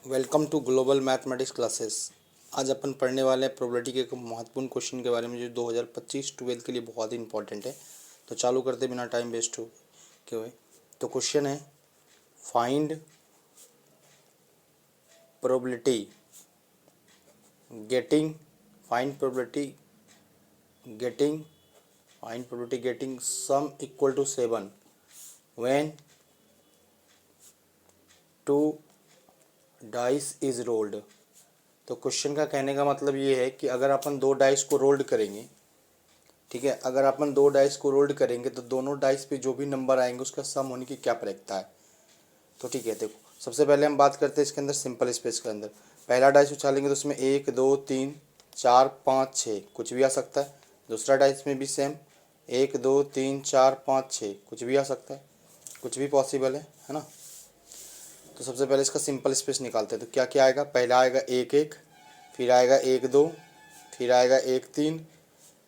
Welcome to global mathematics classes. आज अपन पढ़ने वाले हैं प्रोबेबिलिटी के एक महत्वपूर्ण क्वेश्चन के बारे में जो 2025-12 के लिए बहुत ही इंपॉर्टेंट है। तो चालू करते बिना टाइम वेस्ट हो के हुए। तो क्वेश्चन है find probability getting find probability getting sum equal to 7 when 2 dice is rolled. तो क्वेश्चन का कहने का मतलब ये है कि अगर अपन दो डाइस को रोल्ड करेंगे, ठीक है, अगर अपन दो डाइस को रोल्ड करेंगे तो दोनों डाइस पे जो भी नंबर आएंगे उसका सम होने की क्या प्रैक्टिस है। तो ठीक है, देखो सबसे पहले हम बात करते हैं इसके अंदर सिंपल स्पेस के अंदर। पहला डाइस उछालेंगे तो उसमें 1 2 3 4 5 6 कुछ भी आ सकता है। दूसरा डाइस में भी सेम 1 2 3 4 5 6 कुछ भी आ सकता है, कुछ भी पॉसिबल है ना। तो सबसे पहले इसका सिंपल स्पेस निकालते हैं। तो क्या क्या आएगा, पहला आएगा 1 1, फिर आएगा 1 2, फिर आएगा 1 3,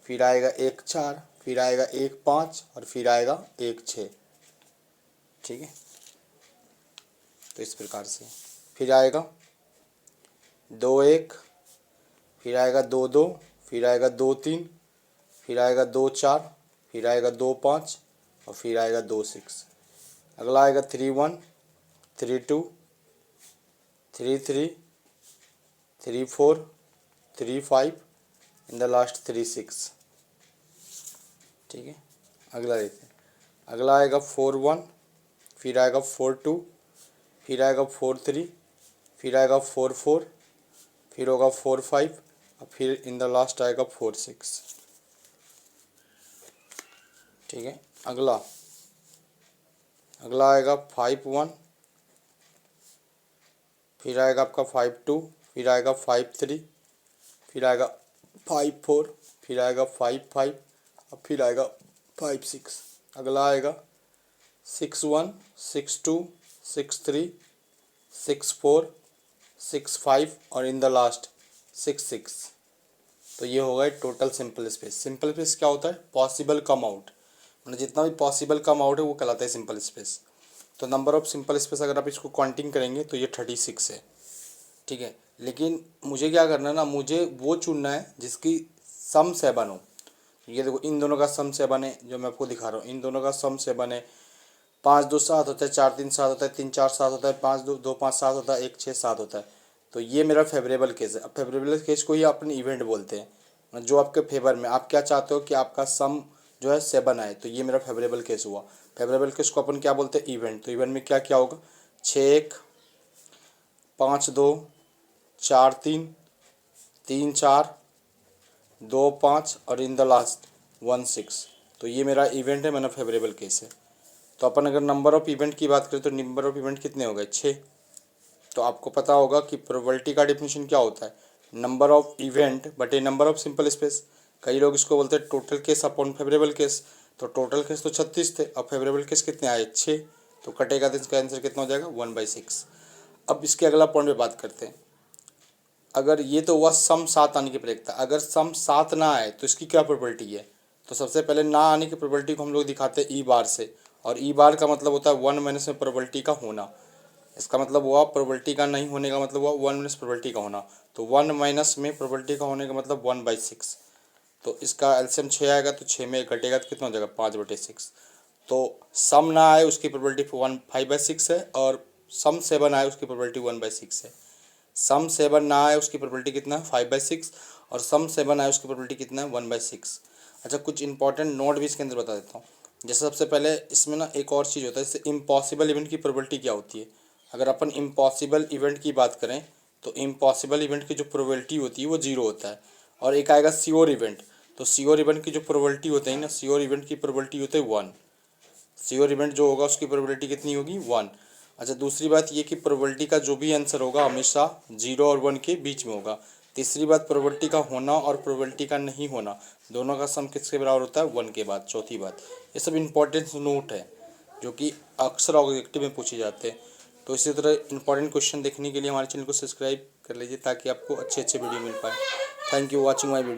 फिर आएगा 1 4, फिर आएगा 1 5 और फिर आएगा 1 6। ठीक है, तो इस प्रकार से फिर आएगा 2 1, फिर आएगा 2 2, फिर आएगा 2 3, फिर आएगा 2 4, फिर आएगा 2 5 और फिर आएगा 2 6। अगला आएगा 3 1, 3 2, 3 3, 3 4, 3 5 इन द लास्ट 3 6। ठीक है, अगला देखते हैं। अगला आएगा 4 1, फिर आएगा 4 2, फिर आएगा 4 3, फिर आएगा 4 4, फिर होगा 4 5 और फिर इन द लास्ट आएगा 4 6। ठीक है, अगला आएगा 5 1, फिर आएगा आपका 5 2, फिर आएगा 5 3, फिर आएगा 5 4, फिर आएगा 5 5 और फिर आएगा 5 6। अगला आएगा 6 1, 6 2, 6 3, 6 4, 6 5 और इन द लास्ट 6 6। तो ये होगा total simple space. Simple space क्या होता है, पॉसिबल कम आउट, मतलब जितना भी पॉसिबल कम आउट है वो कहलाता है सिंपल स्पेस। तो नंबर ऑफ सिंपल स्पेस अगर आप इसको काउंटिंग करेंगे तो ये 36 है। ठीक है, लेकिन मुझे क्या करना है ना, मुझे वो चुनना है जिसकी सम 7 हो। ये देखो इन दोनों का सम 7 है, जो मैं आपको दिखा रहा हूँ, इन दोनों का सम 7 है। 5 2 7 होता है, 4 3 7 होता है, 3 4 7 होता है, 5 2 2 5 7 होता है, 1 6 7 होता है। तो ये मेरा फेवरेबल केस है। अब फेवरेबल केस को ही अपन इवेंट बोलते हैं, जो आपके फेवर में आप क्या चाहते हो कि आपका सम जो है 7 आए, तो ये मेरा फेवरेबल केस हुआ। फेवरेबल केस को अपन क्या बोलते हैं, इवेंट। तो इवेंट में क्या क्या होगा, 6 1, 5 2, 4 3, 3 4, 2 5 और इन द लास्ट 1 6। तो ये मेरा इवेंट है, मेरा फेवरेबल केस है। तो अपन अगर नंबर ऑफ इवेंट की बात करें तो नंबर ऑफ इवेंट कितने हो गए, 6। तो आपको पता होगा कि प्रोबेबिलिटी का डेफिनेशन क्या होता है, नंबर ऑफ इवेंट बटे नंबर ऑफ सिंपल स्पेस। कई लोग इसको बोलते हैं total case upon favourable case. तो टोटल केस तो 36 थे, अब फेवरेबल केस कितने आए, 6। तो कटेगा तो इसका आंसर कितना हो जाएगा, 1/6। अब इसके अगला पॉइंट पे बात करते हैं। अगर ये तो हुआ सम 7 आने की प्रैक्टिस, अगर सम 7 ना आए तो इसकी क्या प्रोबेबिलिटी है। तो सबसे पहले ना आने की प्रोबेबिलिटी को हम लोग दिखाते हैं ई बार से, और ई बार का मतलब होता है 1 माइनस में प्रोबेबिलिटी का होना। इसका मतलब हुआ प्रोबेबिलिटी का नहीं होने का मतलब हुआ 1 माइनस प्रोबेबिलिटी का होना। तो 1 माइनस में प्रोबेबिलिटी का होने का मतलब 1/6। तो इसका एलसीएम 6 आएगा, तो 6 में घटेगा तो कितना हो जाएगा, 5/6। तो सम ना आए उसकी प्रोबेबिलिटी 5/6 है, और सम 7 आए उसकी प्रोबेबिलिटी 1/6 है। सम 7 ना आए उसकी प्रोबेबिलिटी कितना है, 5/6, और सम 7 आए उसकी प्रोबेबिलिटी कितना है, 1/6। अच्छा, कुछ इंपॉर्टेंट नोट भी इसके अंदर बता देता हूँ। जैसे सबसे पहले इसमें ना एक और चीज़ होता है, जैसे इम्पॉसिबल इवेंट की प्रोबेबिलिटी क्या होती है। अगर अपन इम्पॉसिबल इवेंट की बात करें तो इम्पॉसिबल इवेंट की जो प्रोबेबिलिटी होती है वो 0 होता है। और एक आएगा श्योर इवेंट। तो श्योर इवेंट की जो प्रोबेबिलिटी होती है ना, श्योर इवेंट की प्रोबेबिलिटी होती है 1। श्योर इवेंट जो होगा उसकी प्रोबेबिलिटी कितनी होगी, 1। अच्छा, दूसरी बात ये कि प्रोबेबिलिटी का जो भी आंसर होगा हमेशा 0 और 1 के बीच में होगा। तीसरी बात, प्रोबेबिलिटी का होना और प्रोबेबिलिटी का नहीं होना दोनों का सम किसके बराबर होता है, 1 के बाद। चौथी बात, ये सब इंपॉर्टेंट नोट है जो कि अक्सर ऑब्जेक्टिव में पूछे जाते हैं। तो इसी तरह इंपॉर्टेंट क्वेश्चन देखने के लिए हमारे चैनल को सब्सक्राइब कर लीजिए ताकि आपको अच्छे अच्छे वीडियो मिल पाए। Thank you watching my video.